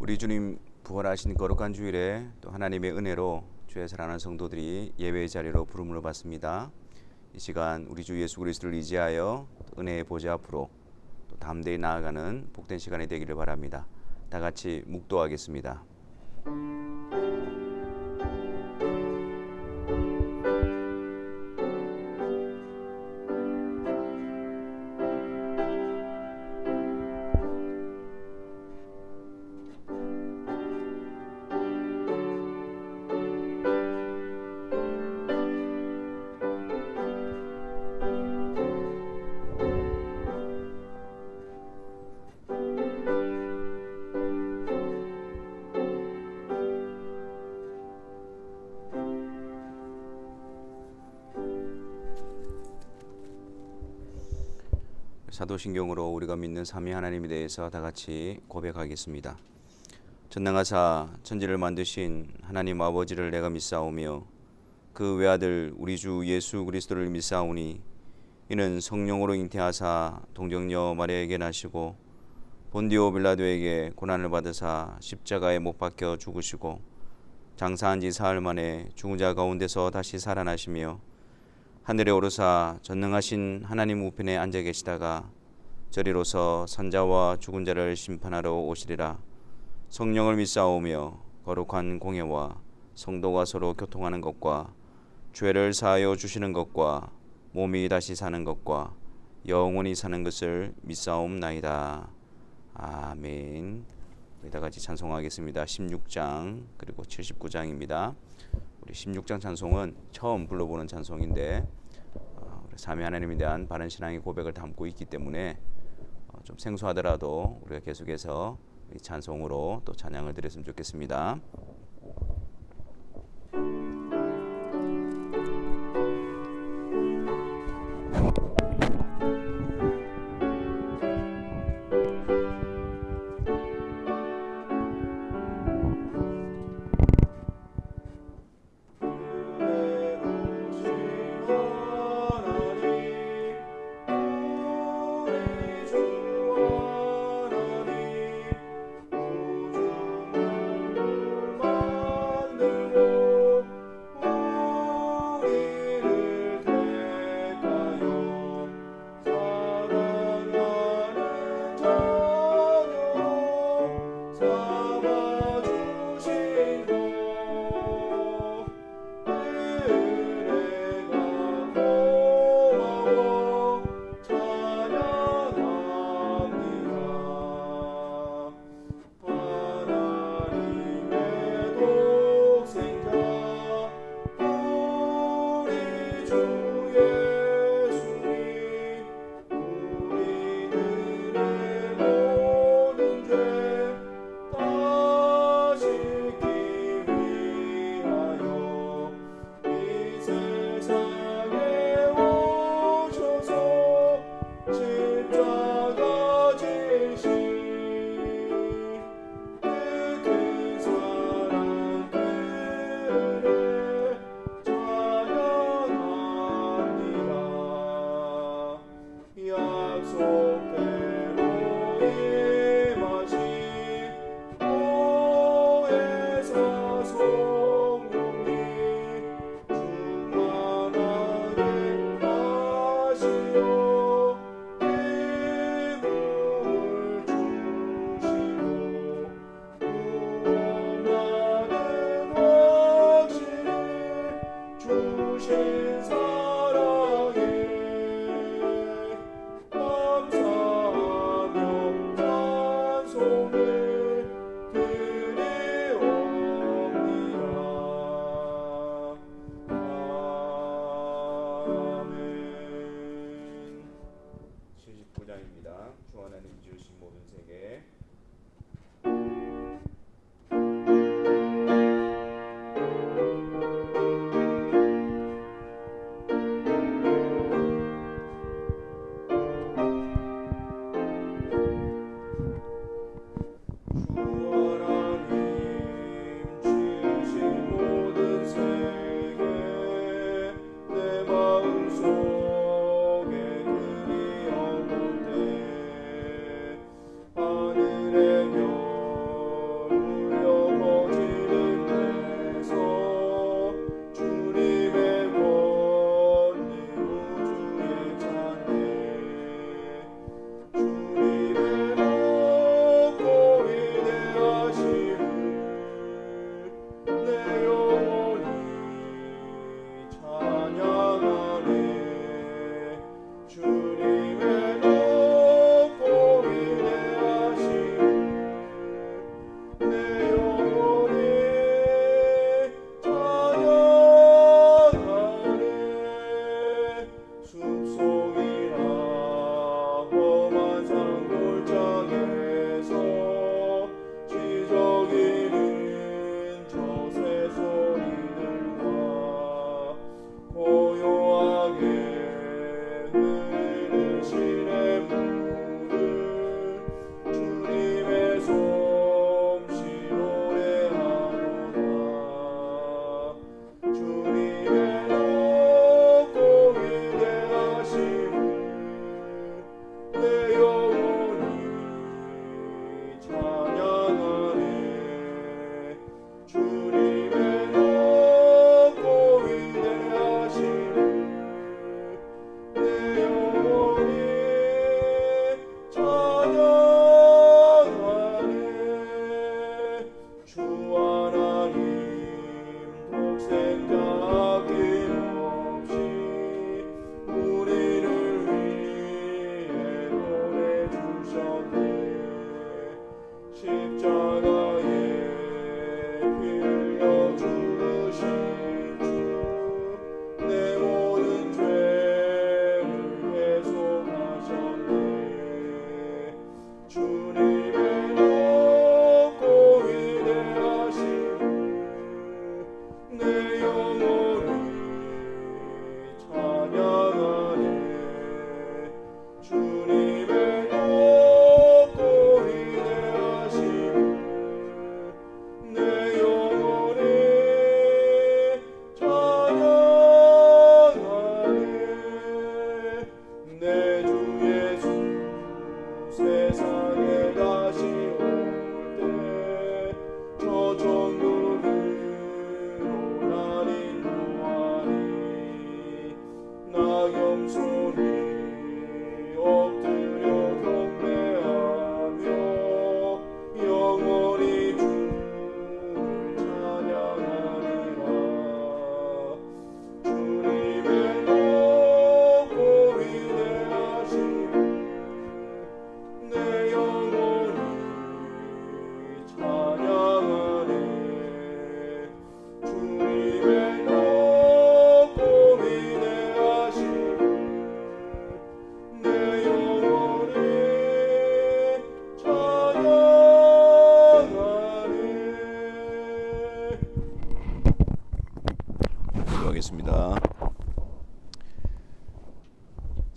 우리 주님 부활하신 거룩한 주일에 또 하나님의 은혜로 주의 사랑하는 성도들이 예배의 자리로 부름을 받습니다. 이 시간 우리 주 예수 그리스도를 의지하여 은혜의 보좌 앞으로 또 담대히 나아가는 복된 시간이 되기를 바랍니다. 다 같이 묵도하겠습니다. 사도신경으로 우리가 믿는 삼위 하나님에 대해서 다 같이 고백하겠습니다. 전능하사 천지를 만드신 하나님 아버지를 내가 믿사오며 그 외아들 우리 주 예수 그리스도를 믿사오니 이는 성령으로 잉태하사 동정녀 마리아에게 나시고 본디오 빌라도에게 고난을 받으사 십자가에 못 박혀 죽으시고 장사한 지 사흘 만에 죽은 자 가운데서 다시 살아나시며 하늘에 오르사 전능하신 하나님 우편에 앉아 계시다가 저리로서 산자와 죽은 자를 심판하러 오시리라. 성령을 믿사오며 거룩한 공예와 성도가 서로 교통하는 것과 죄를 사하여 주시는 것과 몸이 다시 사는 것과 영원히 사는 것을 믿사옵나이다. 아멘. 우리 다 같이 찬송하겠습니다. 16장 그리고 79장입니다. 우리 16장 찬송은 처음 불러보는 찬송인데 삼위 하나님에 대한 바른 신앙의 고백을 담고 있기 때문에 좀 생소하더라도 우리가 계속해서 이 찬송으로 또 찬양을 드렸으면 좋겠습니다.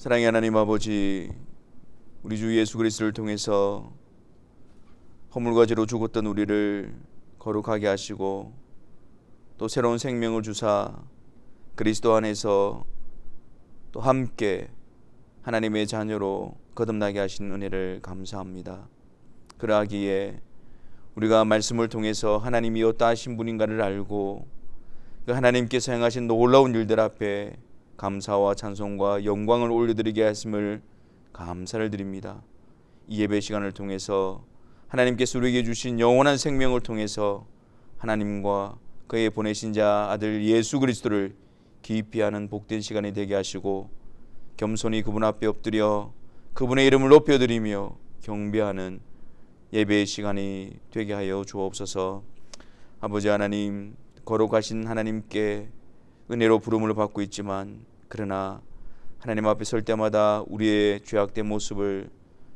사랑의 하나님 아버지, 우리 주 예수 그리스도를 통해서 허물과 죄로 죽었던 우리를 거룩하게 하시고 또 새로운 생명을 주사 그리스도 안에서 또 함께 하나님의 자녀로 거듭나게 하신 은혜를 감사합니다. 그러하기에 우리가 말씀을 통해서 하나님이 어떠하신 분인가를 알고 그 하나님께서 행하신 놀라운 일들 앞에 감사와 찬송과 영광을 올려드리게 하심을 감사를 드립니다. 이 예배 시간을 통해서 하나님께서 우리에게 주신 영원한 생명을 통해서 하나님과 그의 보내신 자 아들 예수 그리스도를 깊이 아는 복된 시간이 되게 하시고 겸손히 그분 앞에 엎드려 그분의 이름을 높여드리며 경배하는 예배의 시간이 되게 하여 주옵소서. 아버지 하나님, 거룩하신 하나님께 은혜로 부름을 받고 있지만 그러나 하나님 앞에 설 때마다 우리의 죄악된 모습을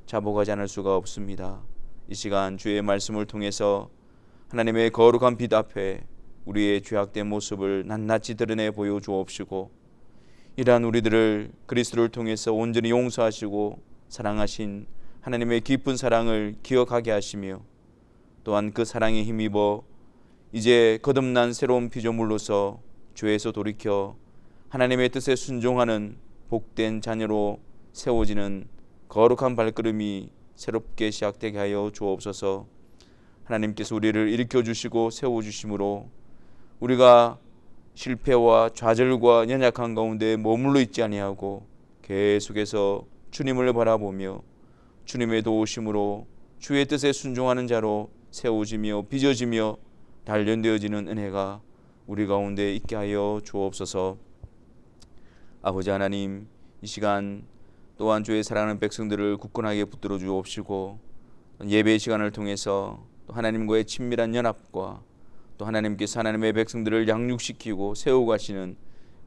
자복하지 않을 수가 없습니다. 이 시간 주의 말씀을 통해서 하나님의 거룩한 빛 앞에 우리의 죄악된 모습을 낱낱이 드러내 보여 주옵시고 이러한 우리들을 그리스도를 통해서 온전히 용서하시고 사랑하신 하나님의 깊은 사랑을 기억하게 하시며 또한 그 사랑에 힘입어 이제 거듭난 새로운 피조물로서 죄에서 돌이켜 하나님의 뜻에 순종하는 복된 자녀로 세워지는 거룩한 발걸음이 새롭게 시작되게 하여 주옵소서. 하나님께서 우리를 일으켜 주시고 세워 주심으로 우리가 실패와 좌절과 연약한 가운데 머물러 있지 아니하고 계속해서 주님을 바라보며 주님의 도우심으로 주의 뜻에 순종하는 자로 세워지며 빚어지며 단련되어지는 은혜가 우리 가운데 있게 하여 주옵소서. 아버지 하나님, 이 시간 또한 주의 사랑하는 백성들을 굳건하게 붙들어 주옵시고 예배의 시간을 통해서 또 하나님과의 친밀한 연합과 또 하나님께서 하나님의 백성들을 양육시키고 세워가시는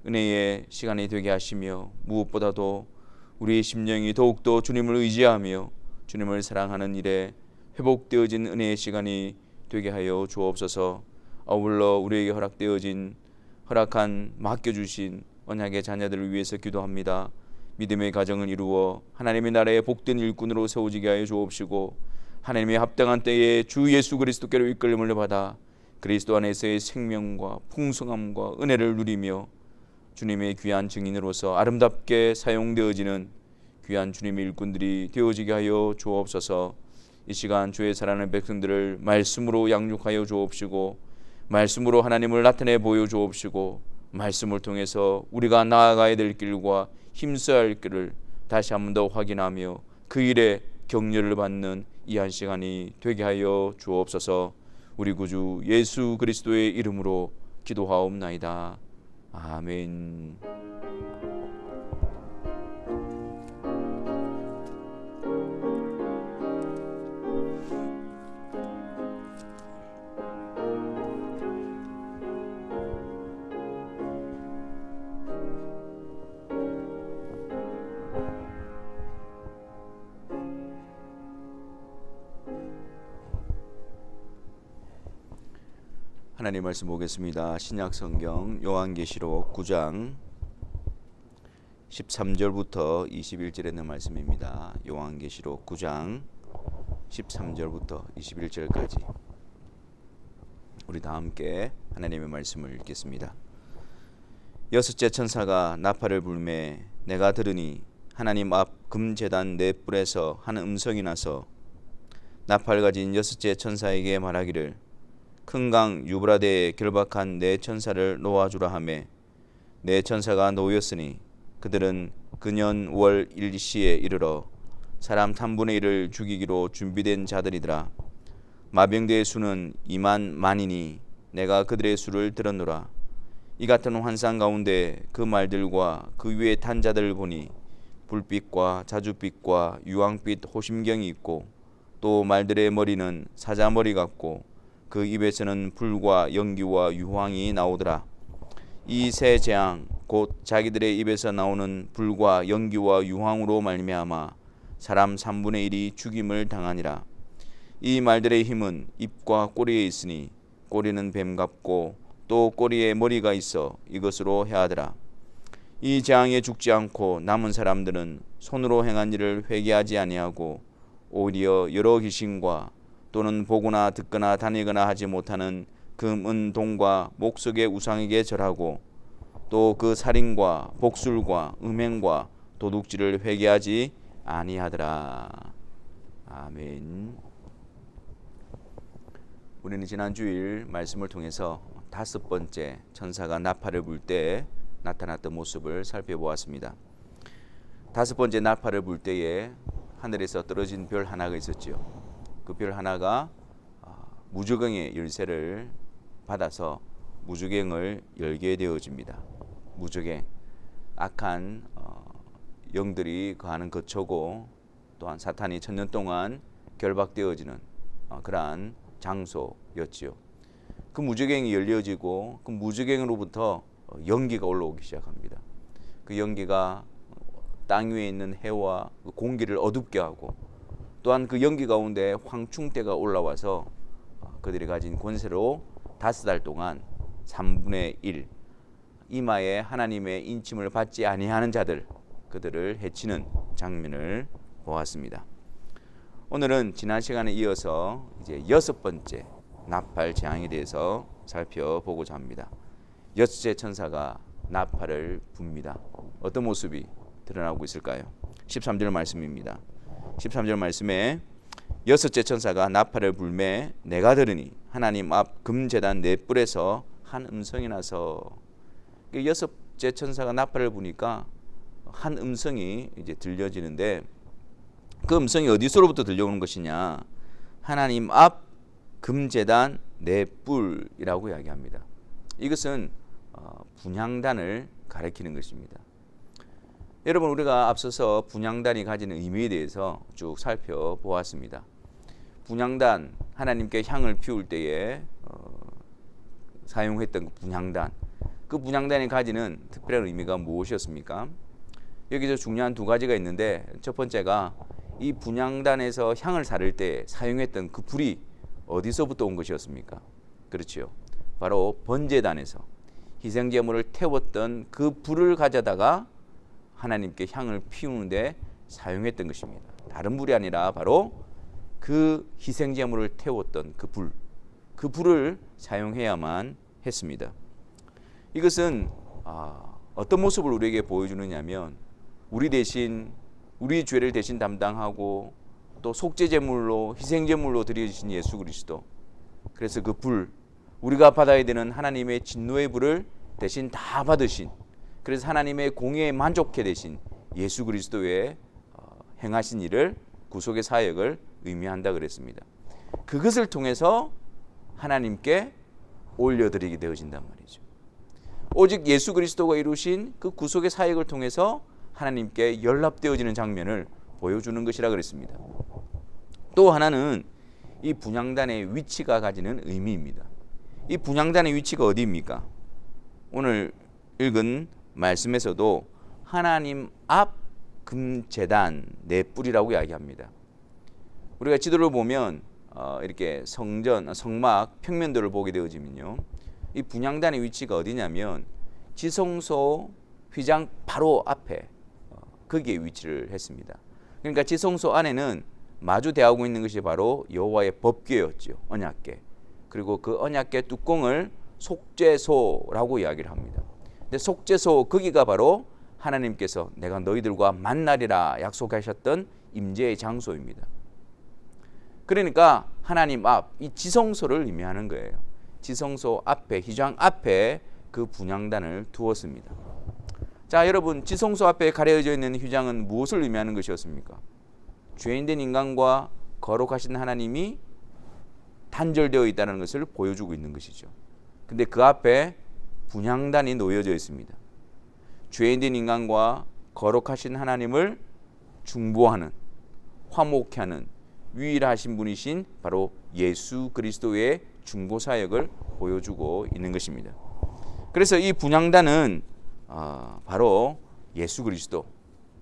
은혜의 시간이 되게 하시며 무엇보다도 우리의 심령이 더욱더 주님을 의지하며 주님을 사랑하는 일에 회복되어진 은혜의 시간이 되게 하여 주옵소서. 아울러 우리에게 허락한 맡겨주신 언약의 자녀들을 위해서 기도합니다. 믿음의 가정을 이루어 하나님의 나라의 복된 일꾼으로 세워지게 하여 주옵시고 하나님의 합당한 때에 주 예수 그리스도께로 이끌림을 받아 그리스도 안에서의 생명과 풍성함과 은혜를 누리며 주님의 귀한 증인으로서 아름답게 사용되어지는 귀한 주님의 일꾼들이 되어지게 하여 주옵소서. 이 시간 주의 사랑하는 백성들을 말씀으로 양육하여 주옵시고 말씀으로 하나님을 나타내 보여 주옵시고 말씀을 통해서 우리가 나아가야 될 길과 힘써야 할 길을 다시 한 번 더 확인하며 그 일에 격려를 받는 이 한 시간이 되게 하여 주옵소서. 우리 구주 예수 그리스도의 이름으로 기도하옵나이다. 아멘. 하나님 말씀 보겠습니다. 신약 성경 요한계시록 9장 13절부터 21절에 있는 말씀입니다. 요한계시록 9장 13절부터 21절까지 우리 다 함께 하나님의 말씀을 읽겠습니다. 여섯째 천사가 나팔을 불매 내가 들으니 하나님 앞 금제단 네 뿔에서 한 음성이 나서 나팔 가진 여섯째 천사에게 말하기를 큰 강 유브라데에 결박한 네 천사를 놓아주라 하매 네 천사가 놓였으니 그들은 그년 월 일시에 이르러 사람 3분의 1을 죽이기로 준비된 자들이더라. 마병대의 수는 2만 만이니 내가 그들의 수를 들었노라. 이 같은 환상 가운데 그 말들과 그 위에 탄 자들을 보니 불빛과 자줏빛과 유황빛 호심경이 있고 또 말들의 머리는 사자머리 같고 그 입에서는 불과 연기와 유황이 나오더라. 이 세 재앙 곧 자기들의 입에서 나오는 불과 연기와 유황으로 말미암아 사람 3분의 1이 죽임을 당하니라. 이 말들의 힘은 입과 꼬리에 있으니 꼬리는 뱀 같고 또 꼬리에 머리가 있어 이것으로 해하더라. 이 재앙에 죽지 않고 남은 사람들은 손으로 행한 일을 회개하지 아니하고 오히려 여러 귀신과 또는 보거나 듣거나 다니거나 하지 못하는 금, 은, 동과 목석의 우상에게 절하고 또 그 살인과 복술과 음행과 도둑질을 회개하지 아니하더라. 아멘. 우리는 지난 주일 말씀을 통해서 5번째 천사가 나팔을 불 때 나타났던 모습을 살펴보았습니다. 5번째 나팔을 불 때에 하늘에서 떨어진 별 하나가 있었죠. 그 별 하나가 무저갱의 열쇠를 받아서 무저갱을 열게 되어집니다. 무저갱, 악한 영들이 거하는 거처고 또한 사탄이 천년 동안 결박되어지는 그러한 장소였지요. 그 무저갱이 열려지고 그 무저갱으로부터 연기가 올라오기 시작합니다. 그 연기가 땅 위에 있는 해와 공기를 어둡게 하고 또한 그 연기 가운데 황충대가 올라와서 그들이 가진 권세로 5달 동안 3분의 1 이마에 하나님의 인침을 받지 아니하는 자들, 그들을 해치는 장면을 보았습니다. 오늘은 지난 시간에 이어서 이제 6번째 나팔 재앙에 대해서 살펴보고자 합니다. 6째 천사가 나팔을 붑니다. 어떤 모습이 드러나고 있을까요? 13절 말씀입니다. 13절 말씀에 6째 천사가 나팔을 불매 내가 들으니 하나님 앞 금제단 네 뿔에서 한 음성이 나서, 6째 천사가 나팔을 부니까 한 음성이 이제 들려지는데 그 음성이 어디서로부터 들려오는 것이냐? 하나님 앞 금제단 네 뿔이라고 이야기합니다. 이것은 분향단을 가리키는 것입니다. 여러분, 우리가 앞서서 분향단이 가지는 의미에 대해서 쭉 살펴보았습니다. 분향단, 하나님께 향을 피울 때에 사용했던 분향단, 그 분향단이 가지는 특별한 의미가 무엇이었습니까? 여기서 중요한 2가지가 있는데, 첫 번째가 이 분향단에서 향을 사를 때 사용했던 그 불이 어디서부터 온 것이었습니까? 그렇지요. 바로 번제단에서 희생제물을 태웠던 그 불을 가져다가 하나님께 향을 피우는데 사용했던 것입니다. 다른 불이 아니라 바로 그 희생제물을 태웠던 그 불, 그 불을 사용해야만 했습니다. 이것은 어떤 모습을 우리에게 보여주느냐면, 우리 대신 우리 죄를 대신 담당하고 또 속죄제물로 희생제물로 드려주신 예수 그리스도, 그래서 그 불, 우리가 받아야 되는 하나님의 진노의 불을 대신 다 받으신, 그래서 하나님의 공의에 만족해 되신 예수 그리스도의 행하신 일을, 구속의 사역을 의미한다 그랬습니다. 그것을 통해서 하나님께 올려드리게 되어진단 말이죠. 오직 예수 그리스도가 이루신 그 구속의 사역을 통해서 하나님께 연락되어지는 장면을 보여주는 것이라 그랬습니다. 또 하나는 이 분향단의 위치가 가지는 의미입니다. 이 분향단의 위치가 어디입니까? 오늘 읽은 말씀에서도 하나님 앞 금제단 네 뿔이라고 이야기합니다. 우리가 지도를 보면 이렇게 성막 평면도를 보게 되어지면요, 이 분향단의 위치가 어디냐면 지성소 휘장 바로 앞에 거기에 위치를 했습니다. 그러니까 지성소 안에는 마주 대하고 있는 것이 바로 여호와의 법궤였죠. 언약궤. 그리고 그 언약궤 뚜껑을 속죄소라고 이야기를 합니다. 근데 속죄소, 거기가 바로 하나님께서 내가 너희들과 만나리라 약속하셨던 임재의 장소입니다. 그러니까 하나님 앞, 이 지성소를 의미하는 거예요. 지성소 앞에, 휘장 앞에 그 분향단을 두었습니다. 자, 여러분, 지성소 앞에 가려져 있는 휘장은 무엇을 의미하는 것이었습니까? 죄인된 인간과 거룩하신 하나님이 단절되어 있다는 것을 보여주고 있는 것이죠. 근데 그 앞에 분향단이 놓여져 있습니다. 죄인된 인간과 거룩하신 하나님을 중보하는, 화목하는 유일하신 분이신 바로 예수 그리스도의 중보 사역을 보여주고 있는 것입니다. 그래서 이 분향단은 바로 예수 그리스도,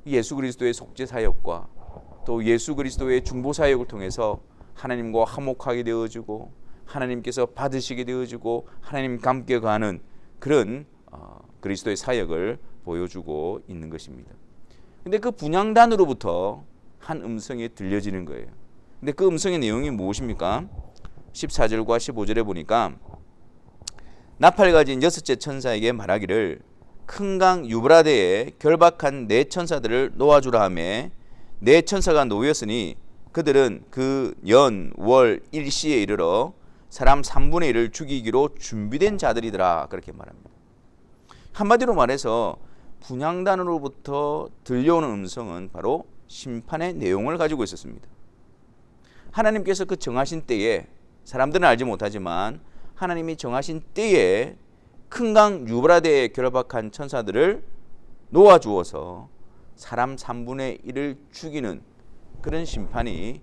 예수 그리스도의 속죄 사역과 또 예수 그리스도의 중보 사역을 통해서 하나님과 화목하게 되어지고 하나님께서 받으시게 되어지고 하나님과 함께 가는 그런 그리스도의 사역을 보여주고 있는 것입니다. 근데 그 분향단으로부터 한 음성이 들려지는 거예요. 근데 그 음성의 내용이 무엇입니까? 14절과 15절에 보니까 나팔 가진 여섯째 천사에게 말하기를 큰 강 유브라데에 결박한 네 천사들을 놓아주라 하매 네 천사가 놓였으니 그들은 그 연, 월, 일시에 이르러 사람 3분의 1을 죽이기로 준비된 자들이더라. 그렇게 말합니다. 한마디로 말해서 분향단으로부터 들려오는 음성은 바로 심판의 내용을 가지고 있었습니다. 하나님께서 그 정하신 때에, 사람들은 알지 못하지만 하나님이 정하신 때에 큰 강 유브라데에 결박한 천사들을 놓아주어서 사람 3분의 1을 죽이는 그런 심판의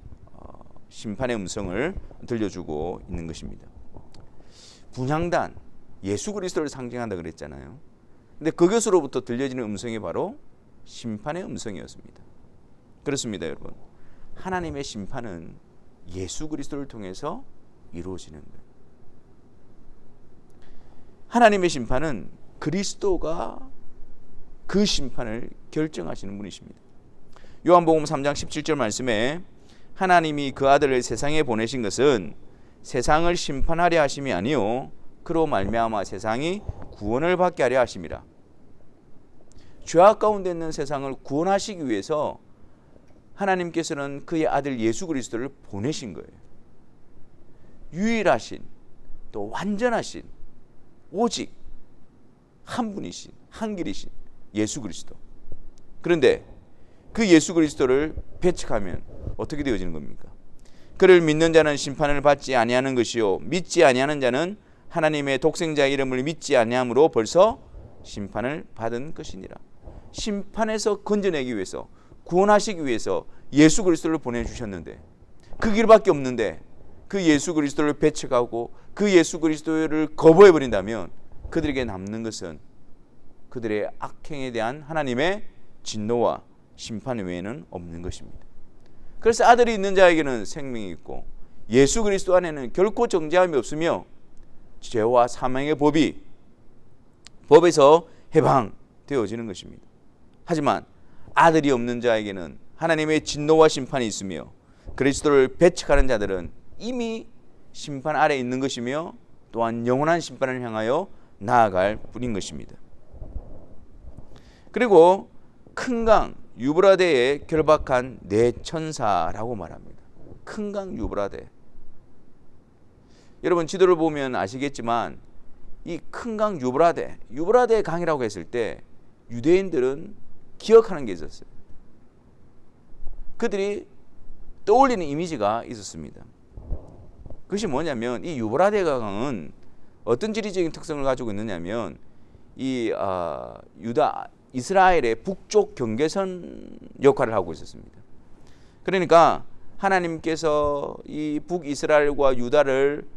음성을 들려주고 있는 것입니다. 분향단, 예수 그리스도를 상징한다 그랬잖아요. 근데 그것으로부터 들려지는 음성이 바로 심판의 음성이었습니다. 그렇습니다, 여러분. 하나님의 심판은 예수 그리스도를 통해서 이루어지는 거예요. 하나님의 심판은 그리스도가 그 심판을 결정하시는 분이십니다. 요한복음 3장 17절 말씀에 하나님이 그 아들을 세상에 보내신 것은 세상을 심판하려 하심이 아니요 그로 말미암아 세상이 구원을 받게 하려 하심이라. 죄악 가운데 있는 세상을 구원하시기 위해서 하나님께서는 그의 아들 예수 그리스도를 보내신 거예요. 유일하신 또 완전하신 오직 한 분이신 한 길이신 예수 그리스도. 그런데 그 예수 그리스도를 배척하면 어떻게 되어지는 겁니까? 그를 믿는 자는 심판을 받지 아니하는 것이요 믿지 아니하는 자는 하나님의 독생자의 이름을 믿지 아니함으로 벌써 심판을 받은 것이니라. 심판에서 건져내기 위해서, 구원하시기 위해서 예수 그리스도를 보내주셨는데 그 길밖에 없는데 그 예수 그리스도를 배척하고 그 예수 그리스도를 거부해버린다면 그들에게 남는 것은 그들의 악행에 대한 하나님의 진노와 심판 외에는 없는 것입니다. 그래서 아들이 있는 자에게는 생명이 있고 예수 그리스도 안에는 결코 정죄함이 없으며 죄와 사망의 법에서 해방되어지는 것입니다. 하지만 아들이 없는 자에게는 하나님의 진노와 심판이 있으며 그리스도를 배척하는 자들은 이미 심판 아래 있는 것이며 또한 영원한 심판을 향하여 나아갈 뿐인 것입니다. 그리고 큰 강 유브라데에 결박한 네 천사라고 말합니다. 큰 강 유브라데. 여러분 지도를 보면 아시겠지만 이 큰 강 유브라데 강이라고 했을 때 유대인들은 기억하는 게 있었어요. 그들이 떠올리는 이미지가 있었습니다. 그것이 뭐냐면 이 유브라데 강은 어떤 지리적인 특성을 가지고 있느냐면 이 이스라엘의 북쪽 경계선 역할을 하고 있었습니다. 그러니까 하나님께서 이 북이스라엘과 유다를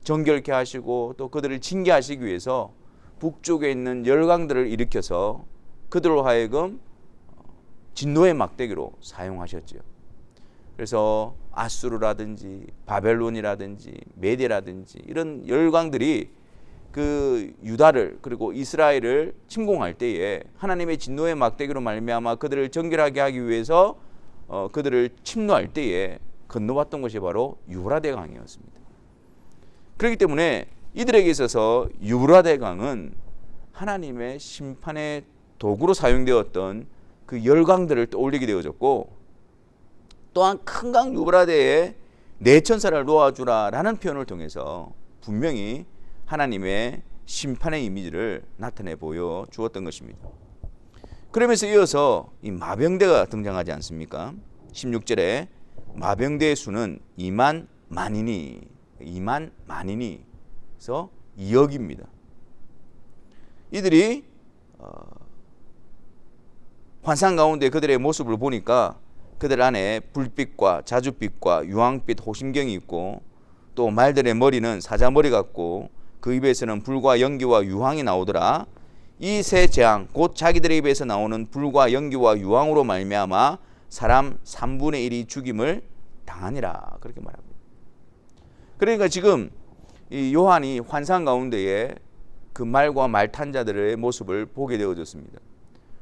정결케 하시고 또 그들을 징계하시기 위해서 북쪽에 있는 열강들을 일으켜서 그들로 하여금 진노의 막대기로 사용하셨죠. 그래서 아수르라든지 바벨론이라든지 메디라든지 이런 열강들이 그 유다를 그리고 이스라엘을 침공할 때에 하나님의 진노의 막대기로 말미암아 그들을 정결하게 하기 위해서 그들을 침노할 때에 건너왔던 것이 바로 유브라데 강이었습니다. 그렇기 때문에 이들에게 있어서 유브라데 강은 하나님의 심판의 도구로 사용되었던 그 열강들을 떠올리게 되어졌고 또한 큰 강 유브라데에 네 천사를 놓아주라라는 표현을 통해서 분명히 하나님의 심판의 이미지를 나타내 보여 주었던 것입니다. 그러면서 이어서 이 마병대가 등장하지 않습니까? 16절에 마병대의 수는 2만 만이니 그래서 2억입니다. 이들이 환상 가운데 그들의 모습을 보니까 그들 안에 불빛과 자줏빛과 유황빛 호심경이 있고 또 말들의 머리는 사자머리 같고 그 입에서는 불과 연기와 유황이 나오더라. 이 세 재앙 곧 자기들의 입에서 나오는 불과 연기와 유황으로 말미암아 사람 3분의 1이 죽임을 당하니라. 그렇게 말합니다. 그러니까 지금 이 요한이 환상 가운데에 그 말과 말 탄 자들의 모습을 보게 되어졌습니다.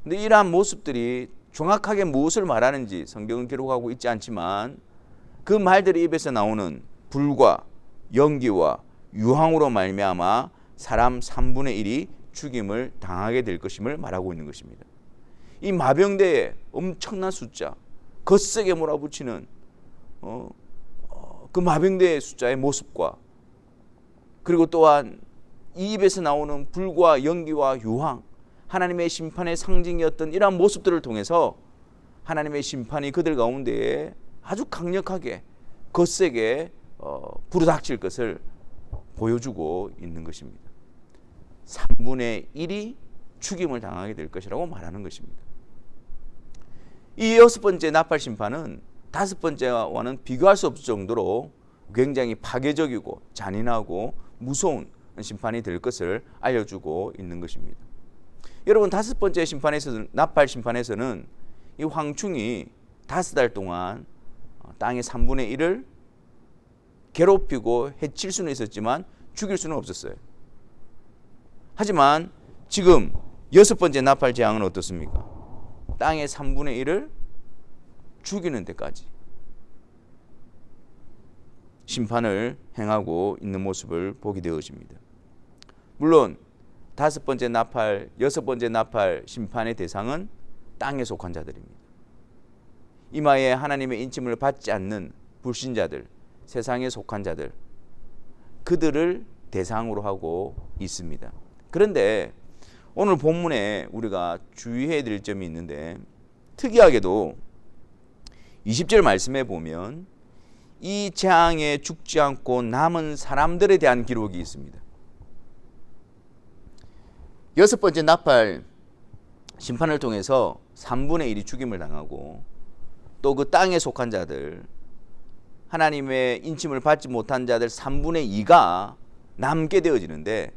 근데 이러한 모습들이 정확하게 무엇을 말하는지 성경은 기록하고 있지 않지만 그 말들의 입에서 나오는 불과 연기와 유황으로 말미암아 사람 3분의 1이 죽임을 당하게 될 것임을 말하고 있는 것입니다. 이 마병대의 엄청난 숫자, 거세게 몰아붙이는 그 마병대의 숫자의 모습과 그리고 또한 이 입에서 나오는 불과 연기와 유황, 하나님의 심판의 상징이었던 이러한 모습들을 통해서 하나님의 심판이 그들 가운데에 아주 강력하게 거세게 부르닥칠 것을 보여주고 있는 것입니다. 3분의 1이 죽임을 당하게 될 것이라고 말하는 것입니다. 이 6번째 나팔 심판은 5번째와는 비교할 수 없을 정도로 굉장히 파괴적이고 잔인하고 무서운 심판이 될 것을 알려주고 있는 것입니다. 여러분, 5번째 심판에서는, 나팔 심판에서는 이 황충이 5달 동안 땅의 3분의 1을 괴롭히고 해칠 수는 있었지만 죽일 수는 없었어요. 하지만 지금 6번째 나팔 재앙은 어떻습니까? 땅의 3분의 1을 죽이는 데까지 심판을 행하고 있는 모습을 보게 되어집니다. 물론 5번째 나팔, 6번째 나팔 심판의 대상은 땅에 속한 자들입니다. 이마에 하나님의 인침을 받지 않는 불신자들, 세상에 속한 자들, 그들을 대상으로 하고 있습니다. 그런데 오늘 본문에 우리가 주의해야 될 점이 있는데, 특이하게도 20절 말씀에 보면 이 재앙에 죽지 않고 남은 사람들에 대한 기록이 있습니다. 6번째 나팔 심판을 통해서 3분의 1이 죽임을 당하고 또 그 땅에 속한 자들, 하나님의 인침을 받지 못한 자들 3분의 2가 남게 되어지는데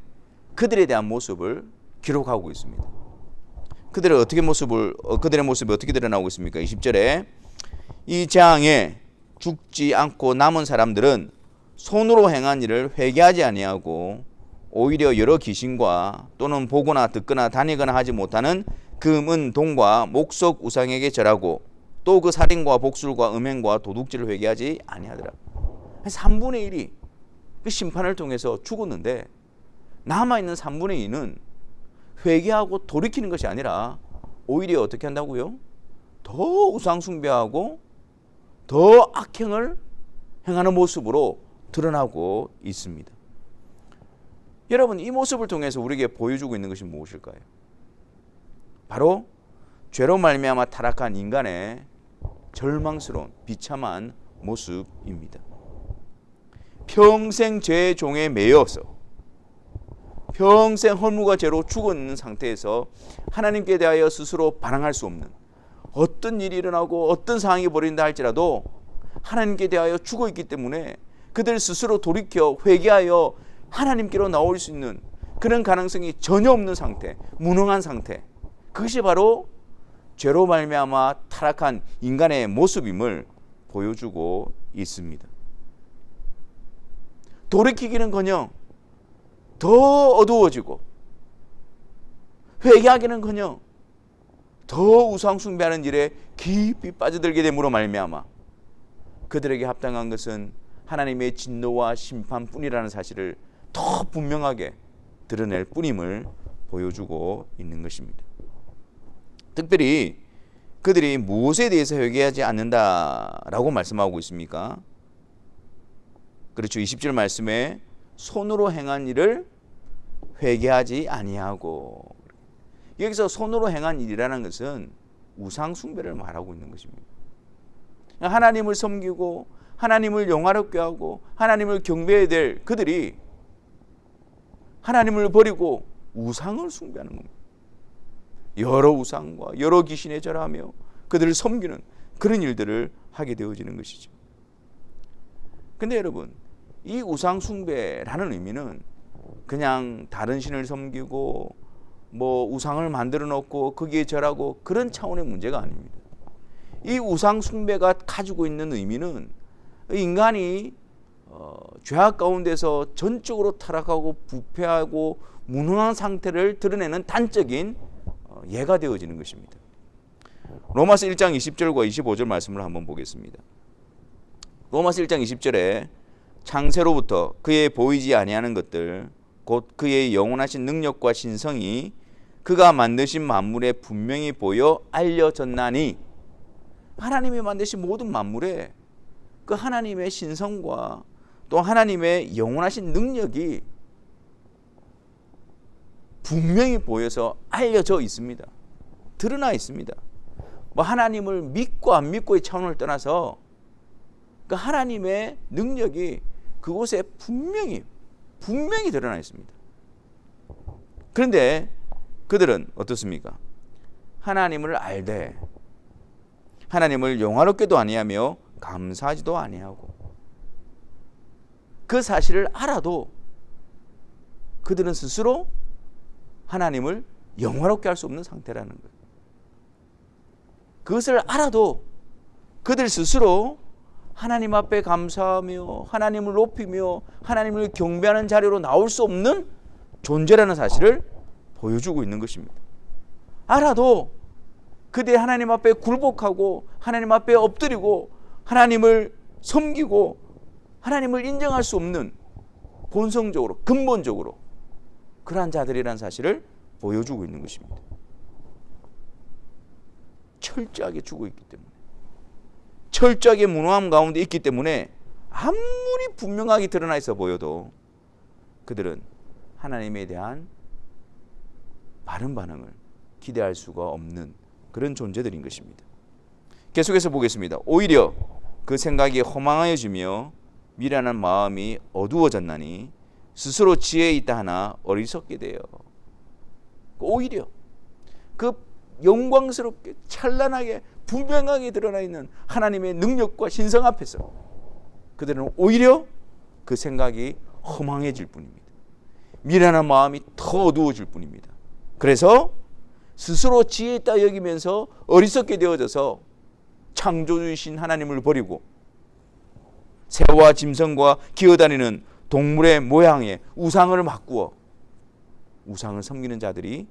그들에 대한 모습을 기록하고 있습니다. 그들의 모습이 어떻게 드러나고 있습니까? 20절에 이 재앙에 죽지 않고 남은 사람들은 손으로 행한 일을 회개하지 아니하고 오히려 여러 귀신과 또는 보거나 듣거나 다니거나 하지 못하는 금, 은, 동과 목석 우상에게 절하고 또 그 살인과 복술과 음행과 도둑질을 회개하지 아니하더라. 3분의 1이 그 심판을 통해서 죽었는데 남아있는 3분의 2는 회개하고 돌이키는 것이 아니라 오히려 어떻게 한다고요? 더 우상 숭배하고 더 악행을 행하는 모습으로 드러나고 있습니다. 여러분, 이 모습을 통해서 우리에게 보여주고 있는 것이 무엇일까요? 바로 죄로 말미암아 타락한 인간의 절망스러운 비참한 모습입니다. 평생 죄의 종에 매여서 평생 허물과 죄로 죽어 있는 상태에서 하나님께 대하여 스스로 반항할 수 없는, 어떤 일이 일어나고 어떤 상황이 벌어진다 할지라도 하나님께 대하여 죽어 있기 때문에 그들 스스로 돌이켜 회개하여 하나님께로 나올 수 있는 그런 가능성이 전혀 없는 상태, 무능한 상태, 그것이 바로 죄로 말미암아 타락한 인간의 모습임을 보여주고 있습니다. 돌이키기는커녕 더 어두워지고 회개하기는커녕 더 우상 숭배하는 일에 깊이 빠져들게 됨으로 말미암아 그들에게 합당한 것은 하나님의 진노와 심판뿐이라는 사실을 더 분명하게 드러낼 뿐임을 보여주고 있는 것입니다. 특별히 그들이 무엇에 대해서 회개하지 않는다라고 말씀하고 있습니까? 그렇죠. 20절 말씀에 손으로 행한 일을 회개하지 아니하고, 여기서 손으로 행한 일이라는 것은 우상 숭배를 말하고 있는 것입니다. 하나님을 섬기고 하나님을 영화롭게 하고 하나님을 경배해야 될 그들이 하나님을 버리고 우상을 숭배하는 겁니다. 여러 우상과 여러 귀신에 절하며 그들을 섬기는 그런 일들을 하게 되어지는 것이죠. 근데 여러분, 이 우상 숭배라는 의미는 그냥 다른 신을 섬기고 우상을 만들어 놓고 거기에 절하고 그런 차원의 문제가 아닙니다. 이 우상 숭배가 가지고 있는 의미는 인간이 죄악 가운데서 전적으로 타락하고 부패하고 무능한 상태를 드러내는 단적인 예가 되어지는 것입니다. 로마서 1장 20절과 25절 말씀을 한번 보겠습니다. 로마서 1장 20절에 창세로부터 그의 보이지 아니하는 것들 곧 그의 영원하신 능력과 신성이 그가 만드신 만물에 분명히 보여 알려졌나니, 하나님이 만드신 모든 만물에 그 하나님의 신성과 또 하나님의 영원하신 능력이 분명히 보여서 알려져 있습니다. 드러나 있습니다. 뭐 하나님을 믿고 안 믿고의 차원을 떠나서 그 하나님의 능력이 그곳에 분명히 드러나 있습니다. 그런데 그들은 어떻습니까? 하나님을 알되 하나님을 영화롭게도 아니하며 감사하지도 아니하고, 그 사실을 알아도 그들은 스스로 하나님을 영화롭게 할 수 없는 상태라는 거예요. 그것을 알아도 그들 스스로 하나님 앞에 감사하며 하나님을 높이며 하나님을 경배하는 자리로 나올 수 없는 존재라는 사실을 보여주고 있는 것입니다. 알아도 그들이 하나님 앞에 굴복하고 하나님 앞에 엎드리고 하나님을 섬기고 하나님을 인정할 수 없는, 본성적으로 근본적으로 그러한 자들이라는 사실을 보여주고 있는 것입니다. 철저하게 죽어 있기 때문에, 철저하게 무능함 가운데 있기 때문에 아무리 분명하게 드러나 있어 보여도 그들은 하나님에 대한 바른 반응을 기대할 수가 없는 그런 존재들인 것입니다. 계속해서 보겠습니다. 오히려 그 생각이 허망해지며 미련한 마음이 어두워졌나니 스스로 지혜 있다 하나 어리석게 되어, 오히려 그 영광스럽게 찬란하게 분명하게 드러나 있는 하나님의 능력과 신성 앞에서 그들은 오히려 그 생각이 허망해질 뿐입니다. 미련한 마음이 더 어두워질 뿐입니다. 그래서 스스로 지혜 있다 여기면서 어리석게 되어져서 창조주이신 하나님을 버리고 새와 짐승과 기어다니는 동물의 모양의 우상을 바꾸어 우상을 섬기는 자들이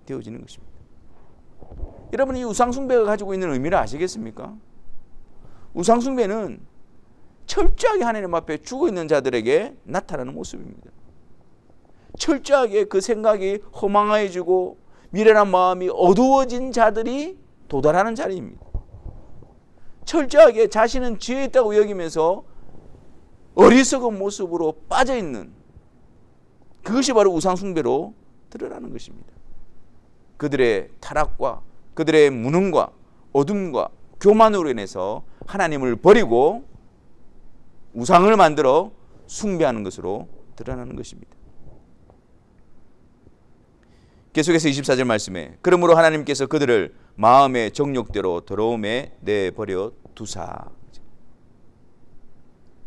되어지는 것입니다. 여러분, 이 우상숭배가 가지고 있는 의미를 아시겠습니까? 우상숭배는 철저하게 하나님 앞에 죽어있는 자들에게 나타나는 모습입니다. 철저하게 그 생각이 허망해지고 미련한 마음이 어두워진 자들이 도달하는 자리입니다. 철저하게 자신은 지혜 있다고 여기면서 어리석은 모습으로 빠져있는, 그것이 바로 우상숭배로 드러나는 것입니다. 그들의 타락과 그들의 무능과 어둠과 교만으로 인해서 하나님을 버리고 우상을 만들어 숭배하는 것으로 드러나는 것입니다. 계속해서 24절 말씀에 그러므로 하나님께서 그들을 마음의 정욕대로 더러움에 내버려 두사.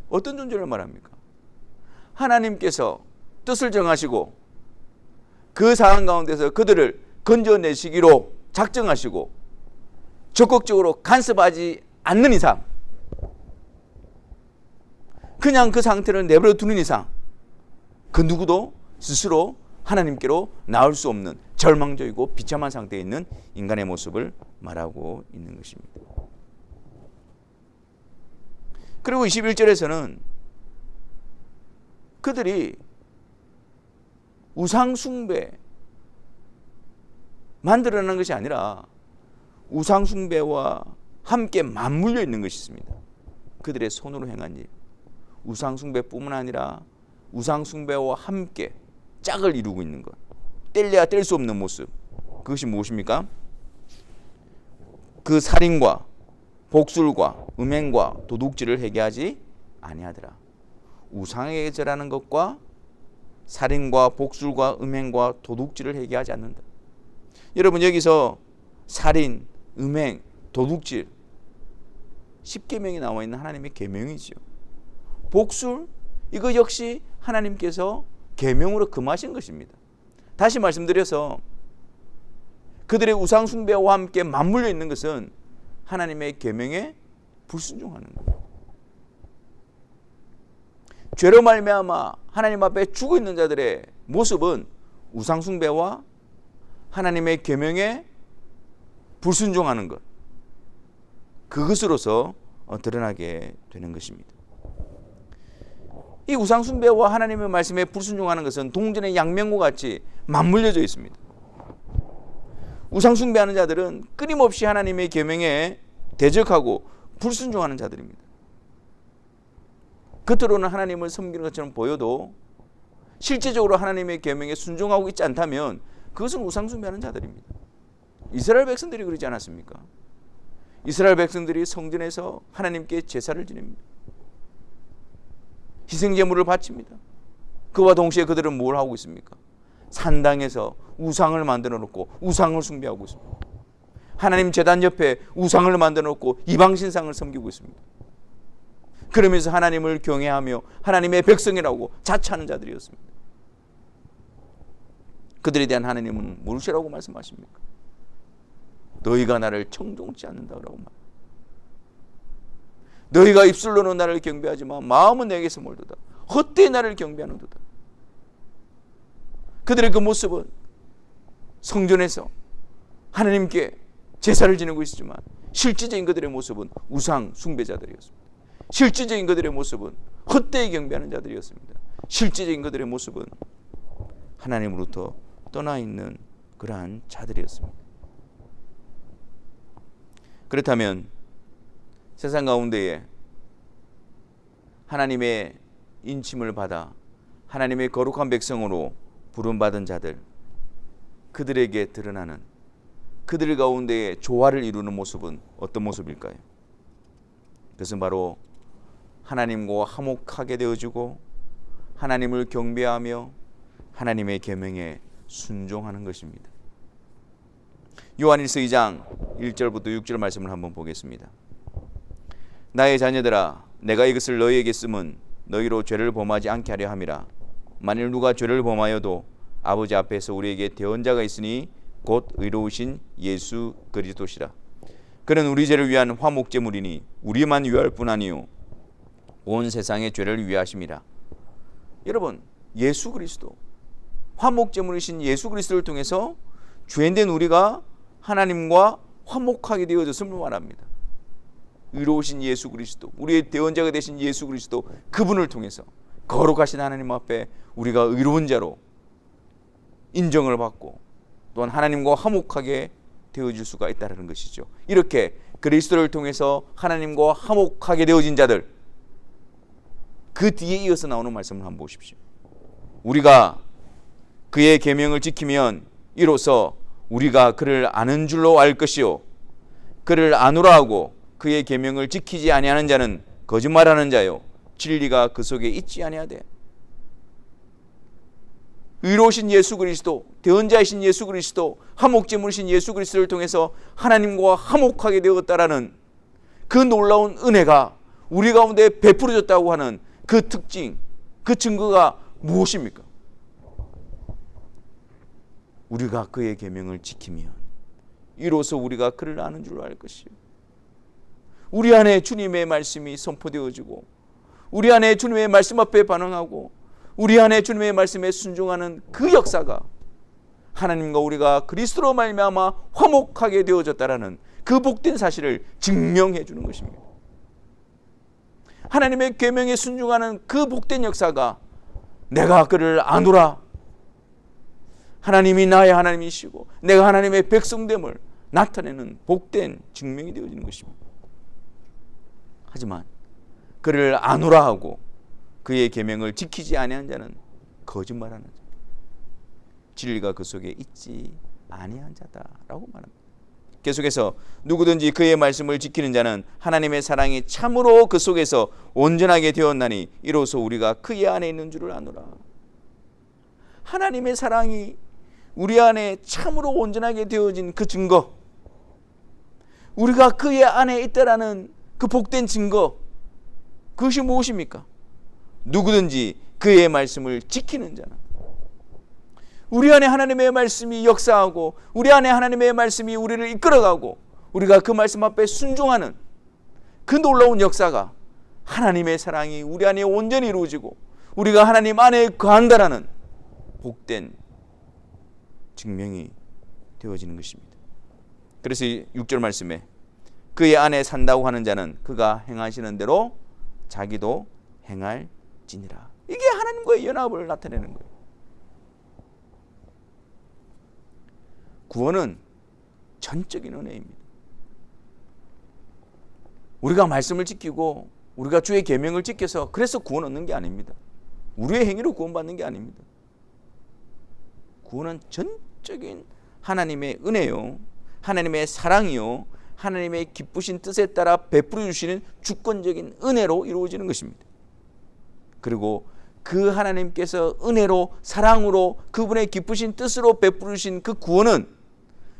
어떤 존재를 말합니까? 하나님께서 뜻을 정하시고 그 상황 가운데서 그들을 건져내시기로 작정하시고 적극적으로 간섭하지 않는 이상, 그냥 그 상태를 내버려 두는 이상 그 누구도 스스로 하나님께로 나올 수 없는 절망적이고 비참한 상태에 있는 인간의 모습을 말하고 있는 것입니다. 그리고 21절에서는 그들이 우상숭배 만들어내는 것이 아니라 우상숭배와 함께 맞물려 있는 것이 있습니다. 그들의 손으로 행한 일, 우상숭배뿐만 아니라 우상숭배와 함께 짝을 이루고 있는 것, 뗄래야 뗄 수 없는 모습, 그것이 무엇입니까? 그 살인과 복술과 음행과 도둑질을 회개하지 아니하더라. 우상에게 절하는 것과 살인과 복술과 음행과 도둑질을 회개하지 않는다. 여러분, 여기서 살인, 음행, 도둑질 10계명이 나와 있는 하나님의 계명이죠. 복술, 이거 역시 하나님께서 계명으로 금하신 것입니다. 다시 말씀드려서 그들의 우상 숭배와 함께 맞물려 있는 것은 하나님의 계명에 불순종하는 거예요. 죄로 말미암아 하나님 앞에 죽어 있는 자들의 모습은 우상 숭배와 하나님의 계명에 불순종하는 것, 그것으로서 드러나게 되는 것입니다. 이 우상 숭배와 하나님의 말씀에 불순종하는 것은 동전의 양면과 같이 맞물려져 있습니다. 우상 숭배하는 자들은 끊임없이 하나님의 계명에 대적하고 불순종하는 자들입니다. 겉으로는 하나님을 섬기는 것처럼 보여도 실제적으로 하나님의 계명에 순종하고 있지 않다면 그것은 우상 숭배하는 자들입니다. 이스라엘 백성들이 그러지 않았습니까? 이스라엘 백성들이 성전에서 하나님께 제사를 지냅니다. 희생제물을 바칩니다. 그와 동시에 그들은 뭘 하고 있습니까? 산당에서 우상을 만들어 놓고 우상을 숭배하고 있습니다. 하나님 제단 옆에 우상을 만들어 놓고 이방신상을 섬기고 있습니다. 그러면서 하나님을 경외하며 하나님의 백성이라고 자처하는 자들이었습니다. 그들에 대한 하나님은 무엇이라고 말씀하십니까? 너희가 나를 청종치 않는다고 말합니다. 너희가 입술로는 나를 경배하지만 마음은 내게서 멀도다. 헛되이 나를 경배하는도다. 그들의 그 모습은 성전에서 하나님께 제사를 지내고 있었지만 실질적인 그들의 모습은 우상 숭배자들이었습니다. 실질적인 그들의 모습은 헛되이 경배하는 자들이었습니다. 실질적인 그들의 모습은 하나님으로부터 떠나 있는 그러한 자들이었습니다. 그렇다면 세상 가운데에 하나님의 인침을 받아 하나님의 거룩한 백성으로 부름받은 자들, 그들에게 드러나는 그들 가운데에 조화를 이루는 모습은 어떤 모습일까요? 그것은 바로 하나님과 화목하게 되어주고 하나님을 경배하며 하나님의 계명에 순종하는 것입니다. 요한일서 2장 1절부터 6절 말씀을 한번 보겠습니다. 나의 자녀들아, 내가 이것을 너희에게 쓰면 너희로 죄를 범하지 않게 하려 함이라. 만일 누가 죄를 범하여도 아버지 앞에서 우리에게 대언자가 있으니 곧 의로우신 예수 그리스도시라. 그는 우리 죄를 위한 화목제물이니 우리만 위할 뿐 아니요 온 세상의 죄를 위하심이라. 여러분, 예수 그리스도, 화목제물이신 예수 그리스도를 통해서 죄인된 우리가 하나님과 화목하게 되어졌음을 말합니다. 의로우신 예수 그리스도, 우리의 대언자가 되신 예수 그리스도, 그분을 통해서 거룩하신 하나님 앞에 우리가 의로운 자로 인정을 받고 또한 하나님과 화목하게 되어질 수가 있다는 것이죠. 이렇게 그리스도를 통해서 하나님과 화목하게 되어진 자들, 그 뒤에 이어서 나오는 말씀을 한번 보십시오. 우리가 그의 계명을 지키면 이로써 우리가 그를 아는 줄로 알 것이요 그를 아노라 하고 그의 계명을 지키지 아니하는 자는 거짓말하는 자요 진리가 그 속에 있지 아니하되. 의로우신 예수 그리스도, 대언자이신 예수 그리스도, 화목제물이신 예수 그리스도를 통해서 하나님과 화목하게 되었다라는 그 놀라운 은혜가 우리 가운데 베풀어졌다고 하는 그 특징, 그 증거가 무엇입니까? 우리가 그의 계명을 지키면 이로써 우리가 그를 아는 줄 알 것이요 우리 안에 주님의 말씀이 선포되어지고 우리 안에 주님의 말씀 앞에 반응하고 우리 안에 주님의 말씀에 순종하는 그 역사가 하나님과 우리가 그리스도로 말미암아 화목하게 되어졌다라는 그 복된 사실을 증명해 주는 것입니다. 하나님의 계명에 순종하는 그 복된 역사가 내가 그를 아노라, 하나님이 나의 하나님이시고 내가 하나님의 백성됨을 나타내는 복된 증명이 되어지는 것입니다. 하지만 그를 아노라 하고 그의 계명을 지키지 아니한 자는 거짓말하는 자, 진리가 그 속에 있지 아니한 자다라고 말합니다. 계속해서 누구든지 그의 말씀을 지키는 자는 하나님의 사랑이 참으로 그 속에서 온전하게 되었나니 이로써 우리가 그의 안에 있는 줄을 아노라. 하나님의 사랑이 우리 안에 참으로 온전하게 되어진 그 증거, 우리가 그의 안에 있다라는 그 복된 증거, 그것이 무엇입니까? 누구든지 그의 말씀을 지키는 자는, 우리 안에 하나님의 말씀이 역사하고 우리 안에 하나님의 말씀이 우리를 이끌어가고 우리가 그 말씀 앞에 순종하는 그 놀라운 역사가 하나님의 사랑이 우리 안에 온전히 이루어지고 우리가 하나님 안에 거한다라는 복된 증명이 되어지는 것입니다. 그래서 6절 말씀에 그의 안에 산다고 하는 자는 그가 행하시는 대로 자기도 행할지니라. 이게 하나님과의 연합을 나타내는 거예요. 구원은 전적인 은혜입니다. 우리가 말씀을 지키고 우리가 주의 계명을 지켜서 그래서 구원 얻는 게 아닙니다. 우리의 행위로 구원받는 게 아닙니다. 구원은 전적인 하나님의 은혜요, 하나님의 사랑이요, 하나님의 기쁘신 뜻에 따라 베풀어 주시는 주권적인 은혜로 이루어지는 것입니다. 그리고 그 하나님께서 은혜로 사랑으로 그분의 기쁘신 뜻으로 베풀어 주신 그 구원은,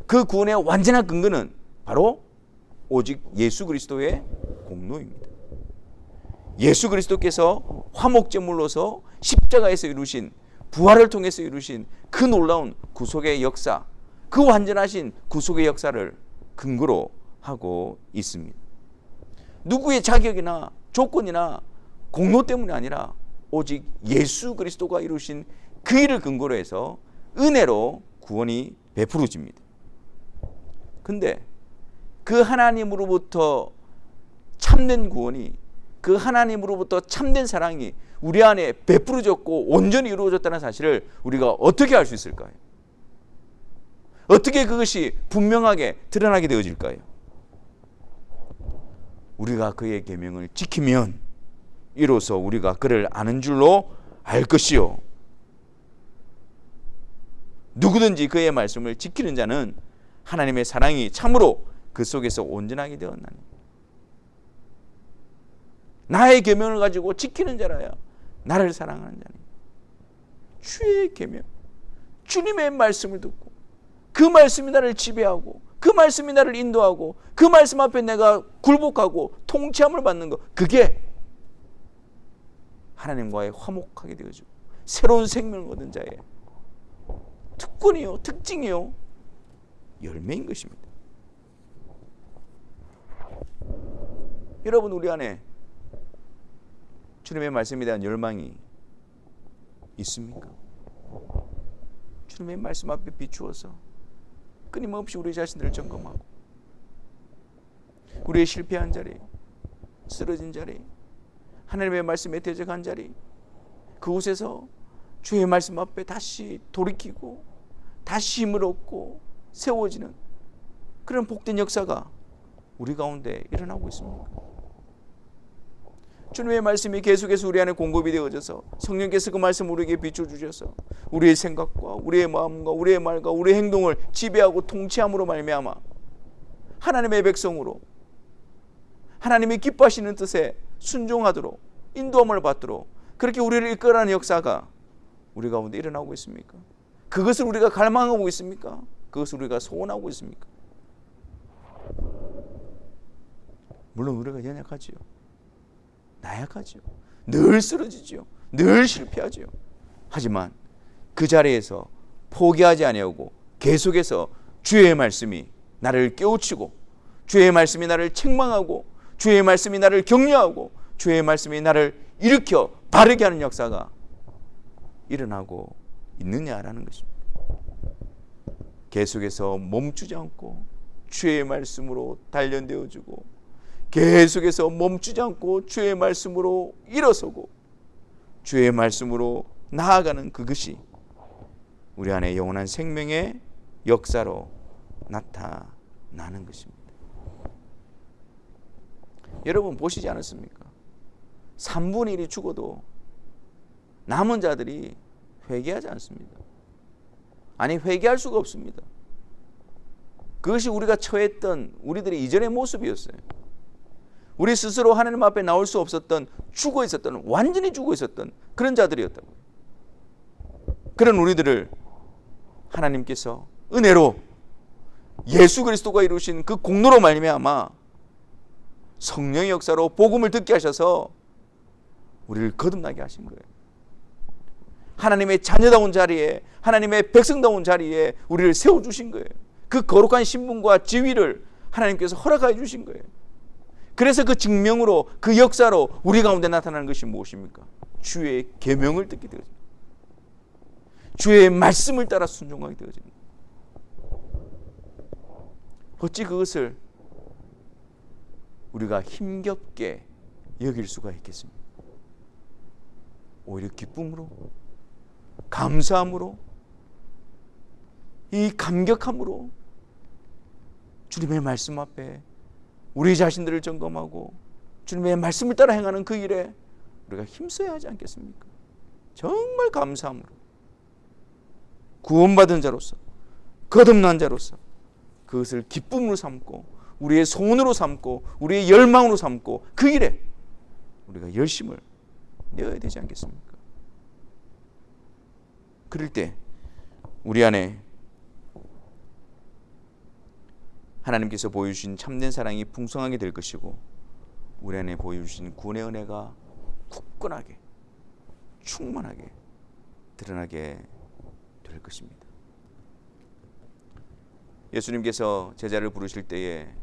그 구원의 완전한 근거는 바로 오직 예수 그리스도의 공로입니다. 예수 그리스도께서 화목제물로서 십자가에서 이루신, 부활을 통해서 이루신 그 놀라운 구속의 역사, 그 완전하신 구속의 역사를 근거로 하고 있습니다. 누구의 자격이나 조건이나 공로 때문이 아니라 오직 예수 그리스도가 이루신 그 일을 근거로 해서 은혜로 구원이 베풀어집니다. 근데 그 하나님으로부터 참된 구원이, 그 하나님으로부터 참된 사랑이 우리 안에 베풀어졌고 온전히 이루어졌다는 사실을 우리가 어떻게 알 수 있을까요? 어떻게 그것이 분명하게 드러나게 되어질까요? 우리가 그의 계명을 지키면 이로써 우리가 그를 아는 줄로 알 것이요, 누구든지 그의 말씀을 지키는 자는 하나님의 사랑이 참으로 그 속에서 온전하게 되었나니. 나의 계명을 가지고 지키는 자라야 나를 사랑하는 자니. 주의 계명, 주님의 말씀을 듣고 그 말씀이 나를 지배하고 그 말씀이 나를 인도하고 그 말씀 앞에 내가 굴복하고 통치함을 받는 것, 그게 하나님과의 화목하게 되어지고 새로운 생명을 얻은 자의 특권이요, 특징이요, 열매인 것입니다. 여러분, 우리 안에 주님의 말씀에 대한 열망이 있습니까? 주님의 말씀 앞에 비추어서 끊임없이 우리 자신들을 점검하고 우리의 실패한 자리, 쓰러진 자리, 하나님의 말씀에 대적한 자리, 그곳에서 주의 말씀 앞에 다시 돌이키고 다시 힘을 얻고 세워지는 그런 복된 역사가 우리 가운데 일어나고 있습니다. 주님의 말씀이 계속해서 우리 안에 공급이 되어져서 성령께서 그 말씀을 우리에게 비춰주셔서 우리의 생각과 우리의 마음과 우리의 말과 우리의 행동을 지배하고 통치함으로 말미암아 하나님의 백성으로 하나님이 기뻐하시는 뜻에 순종하도록 인도함을 받도록 그렇게 우리를 이끌어가는 역사가 우리 가운데 일어나고 있습니까? 그것을 우리가 갈망하고 있습니까? 그것을 우리가 소원하고 있습니까? 물론 우리가 연약하지요. 나약하지요. 늘 쓰러지지요. 늘 실패하지요. 하지만 그 자리에서 포기하지 아니하고 계속해서 주의 말씀이 나를 깨우치고 주의 말씀이 나를 책망하고 주의 말씀이 나를 격려하고 주의 말씀이 나를 일으켜 바르게 하는 역사가 일어나고 있느냐라는 것입니다. 계속해서 멈추지 않고 주의 말씀으로 단련되어지고 계속해서 멈추지 않고 주의 말씀으로 일어서고 주의 말씀으로 나아가는 그것이 우리 안에 영원한 생명의 역사로 나타나는 것입니다. 여러분 보시지 않았습니까? 3분의 1이 죽어도 남은 자들이 회개하지 않습니다. 아니, 회개할 수가 없습니다. 그것이 우리가 처했던 우리들의 이전의 모습이었어요. 우리 스스로 하나님 앞에 나올 수 없었던, 죽어 있었던, 완전히 죽어 있었던 그런 자들이었다고요. 그런 우리들을 하나님께서 은혜로 예수 그리스도가 이루신 그 공로로 말미암아 성령의 역사로 복음을 듣게 하셔서 우리를 거듭나게 하신 거예요. 하나님의 자녀다운 자리에, 하나님의 백성다운 자리에 우리를 세워주신 거예요. 그 거룩한 신분과 지위를 하나님께서 허락해 주신 거예요. 그래서 그 증명으로, 그 역사로 우리 가운데 나타나는 것이 무엇입니까? 주의 계명을 듣게 되어집니다. 주의 말씀을 따라 순종하게 되어집니다. 어찌 그것을 우리가 힘겹게 여길 수가 있겠습니까? 오히려 기쁨으로, 감사함으로, 이 감격함으로 주님의 말씀 앞에 우리 자신들을 점검하고 주님의 말씀을 따라 행하는 그 일에 우리가 힘써야 하지 않겠습니까? 정말 감사함으로, 구원받은 자로서, 거듭난 자로서 그것을 기쁨으로 삼고 우리의 소원으로 삼고 우리의 열망으로 삼고 그 일에 우리가 열심을 내어야 되지 않겠습니까? 그럴 때 우리 안에 하나님께서 보여주신 참된 사랑이 풍성하게 될 것이고 우리 안에 보여주신 구원의 은혜가 굳건하게 충만하게 드러나게 될 것입니다. 예수님께서 제자를 부르실 때에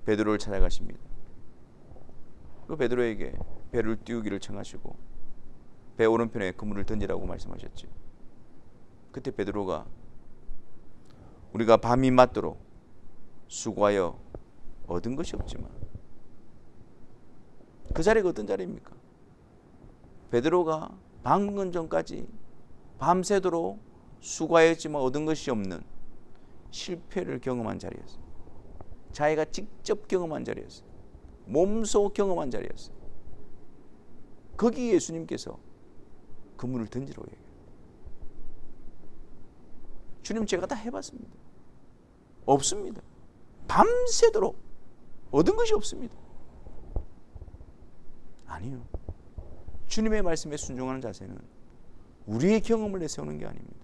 베드로를 찾아가십니다. 그 베드로에게 배를 띄우기를 청하시고 배 오른편에 그물을 던지라고 말씀하셨죠. 그때 베드로가 우리가 밤이 맞도록 수고하여 얻은 것이 없지만, 그 자리가 어떤 자리입니까? 베드로가 방금 전까지 밤새도록 수고하였지만 얻은 것이 없는 실패를 경험한 자리였어요. 자기가 직접 경험한 자리였어요. 몸소 경험한 자리였어요. 거기 예수님께서 그물을 던지라고 얘기해요. 주님, 제가 다 해봤습니다. 없습니다. 밤새도록 얻은 것이 없습니다. 아니요. 주님의 말씀에 순종하는 자세는 우리의 경험을 내세우는 게 아닙니다.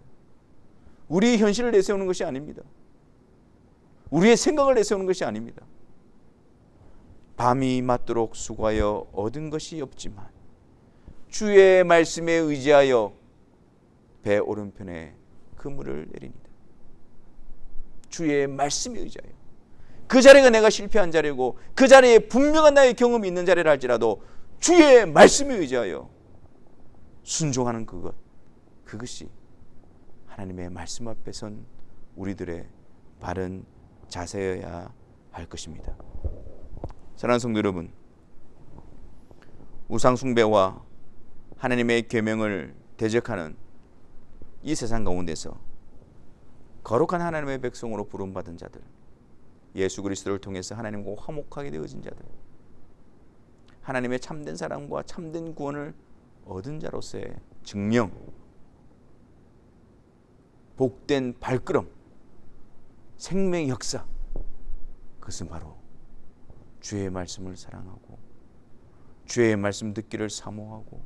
우리의 현실을 내세우는 것이 아닙니다. 우리의 생각을 내세우는 것이 아닙니다. 밤이 맞도록 수고하여 얻은 것이 없지만 주의 말씀에 의지하여 배 오른편에 그물을 내립니다. 주의 말씀에 의지하여. 그 자리가 내가 실패한 자리고 그 자리에 분명한 나의 경험이 있는 자리라 할지라도 주의 말씀에 의지하여 순종하는 그것이 하나님의 말씀 앞에 선 우리들의 바른 자세여야 할 것입니다. 사랑하는 성도 여러분, 우상 숭배와 하나님의 계명을 대적하는 이 세상 가운데서 거룩한 하나님의 백성으로 부름받은 자들, 예수 그리스도를 통해서 하나님과 화목하게 되어진 자들, 하나님의 참된 사랑과 참된 구원을 얻은 자로서의 증명, 복된 발걸음, 생명의 역사, 그것은 바로 주의 말씀을 사랑하고 주의 말씀 듣기를 사모하고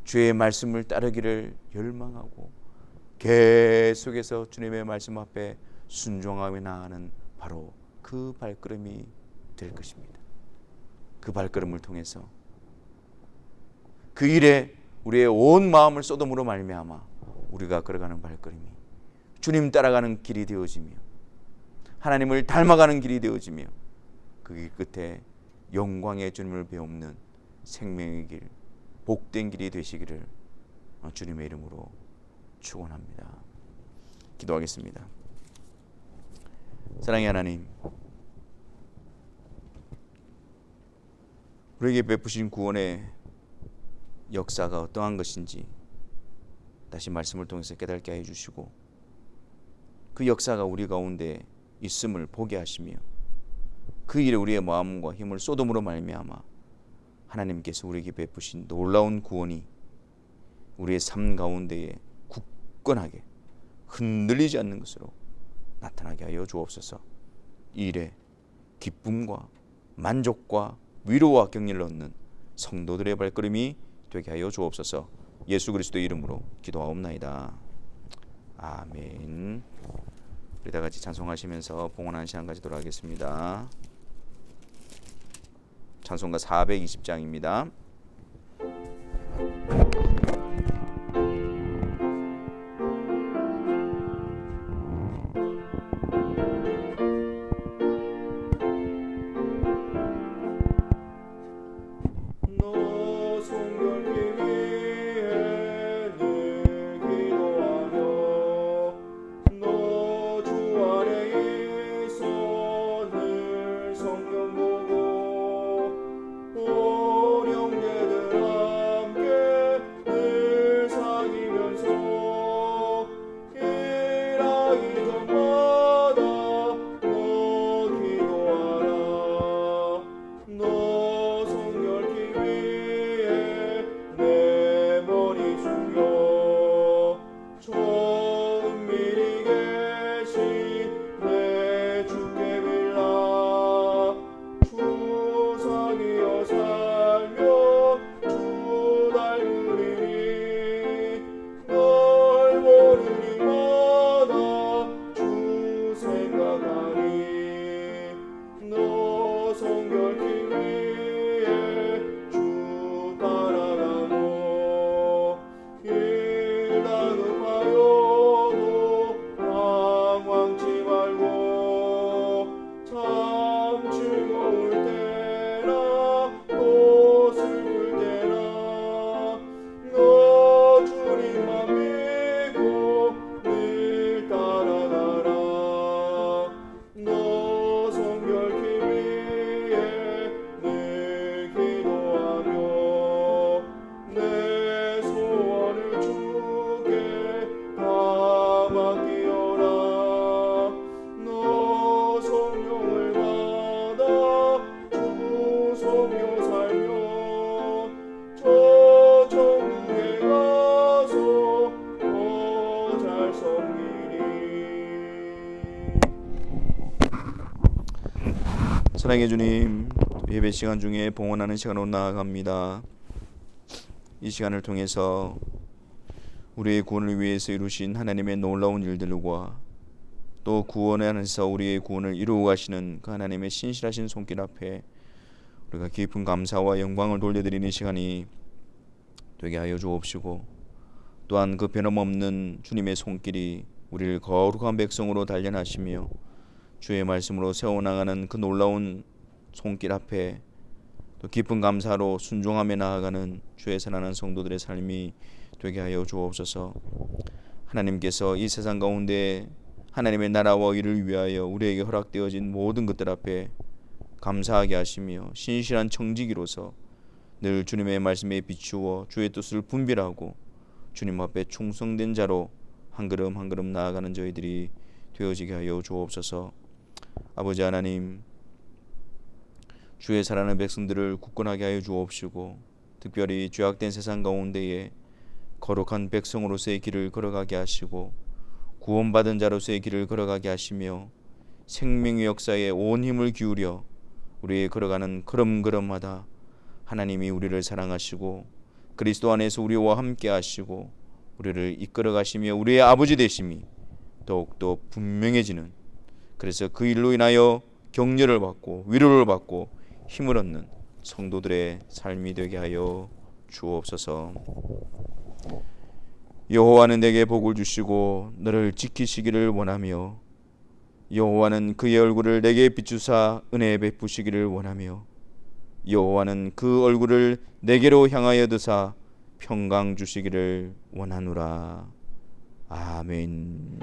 주의 말씀을 따르기를 열망하고 계속해서 주님의 말씀 앞에 순종하며 나아가는 바로 그 발걸음이 될 것입니다. 그 발걸음을 통해서 그 일에 우리의 온 마음을 쏟음으로 말미암아 우리가 걸어가는 발걸음이 주님 따라가는 길이 되어지며 하나님을 닮아가는 길이 되어지며 그 길 끝에 영광의 주님을 배우는 생명의 길, 복된 길이 되시기를 주님의 이름으로 축원합니다. 기도하겠습니다. 사랑의 하나님, 우리에게 베푸신 구원의 역사가 어떠한 것인지 다시 말씀을 통해서 깨닫게 해주시고 그 역사가 우리 가운데 있음을 보게 하시며 그 일에 우리의 마음과 힘을 쏟음으로 말미암아 하나님께서 우리에게 베푸신 놀라운 구원이 우리의 삶 가운데에 굳건하게 흔들리지 않는 것으로 나타나게 하여 주옵소서. 이 일에 기쁨과 만족과 위로와 격려를 얻는 성도들의 발걸음이 되게 하여 주옵소서. 예수 그리스도의 이름으로 기도하옵나이다. 아멘. 우리 다 같이 찬송하시면서 봉헌하는 시간 가지도록 하겠습니다. 찬송가 420장입니다. 사랑의 주님, 예배 시간 중에 봉헌하는 시간으로 나아갑니다. 이 시간을 통해서 우리의 구원을 위해서 이루신 하나님의 놀라운 일들과 또 구원에 안에서 우리의 구원을 이루어 가시는 그 하나님의 신실하신 손길 앞에 우리가 깊은 감사와 영광을 돌려드리는 시간이 되게 하여 주옵시고, 또한 그 변함없는 주님의 손길이 우리를 거룩한 백성으로 단련하시며 주의 말씀으로 세워나가는 그 놀라운 손길 앞에 또 깊은 감사로 순종하며 나아가는 주의 사랑하는 성도들의 삶이 되게 하여 주옵소서. 하나님께서 이 세상 가운데 하나님의 나라와 의를 위하여 우리에게 허락되어진 모든 것들 앞에 감사하게 하시며 신실한 청지기로서 늘 주님의 말씀에 비추어 주의 뜻을 분별하고 주님 앞에 충성된 자로 한 걸음 한 걸음 나아가는 저희들이 되어지게 하여 주옵소서. 아버지 하나님, 주의 사랑하는 백성들을 굳건하게 하여 주옵시고, 특별히 죄악된 세상 가운데에 거룩한 백성으로서의 길을 걸어가게 하시고 구원받은 자로서의 길을 걸어가게 하시며 생명의 역사에 온 힘을 기울여 우리의 걸어가는 걸음걸음마다 하나님이 우리를 사랑하시고 그리스도 안에서 우리와 함께 하시고 우리를 이끌어 가시며 우리의 아버지 되심이 더욱더 분명해지는, 그래서 그 일로 인하여 격려를 받고 위로를 받고 힘을 얻는 성도들의 삶이 되게 하여 주옵소서. 여호와는 내게 복을 주시고 너를 지키시기를 원하며 여호와는 그의 얼굴을 내게 비추사 은혜 베푸시기를 원하며 여호와는 그 얼굴을 내게로 향하여 드사 평강 주시기를 원하노라. 아멘.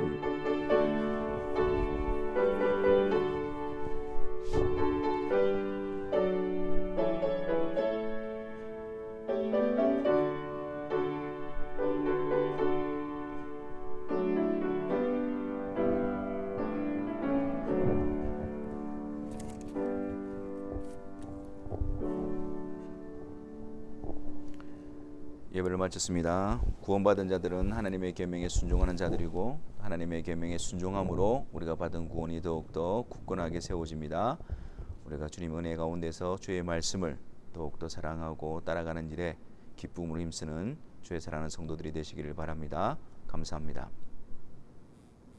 예배를 마쳤습니다. 구원받은 자들은 하나님의 계명에 순종하는 자들이고 하나님의 계명에 순종함으로 우리가 받은 구원이 더욱더 굳건하게 세워집니다. 우리가 주님 은혜 가운데서 주의 말씀을 더욱더 사랑하고 따라가는 일에 기쁨으로 힘쓰는 주의 사랑하는 성도들이 되시기를 바랍니다. 감사합니다.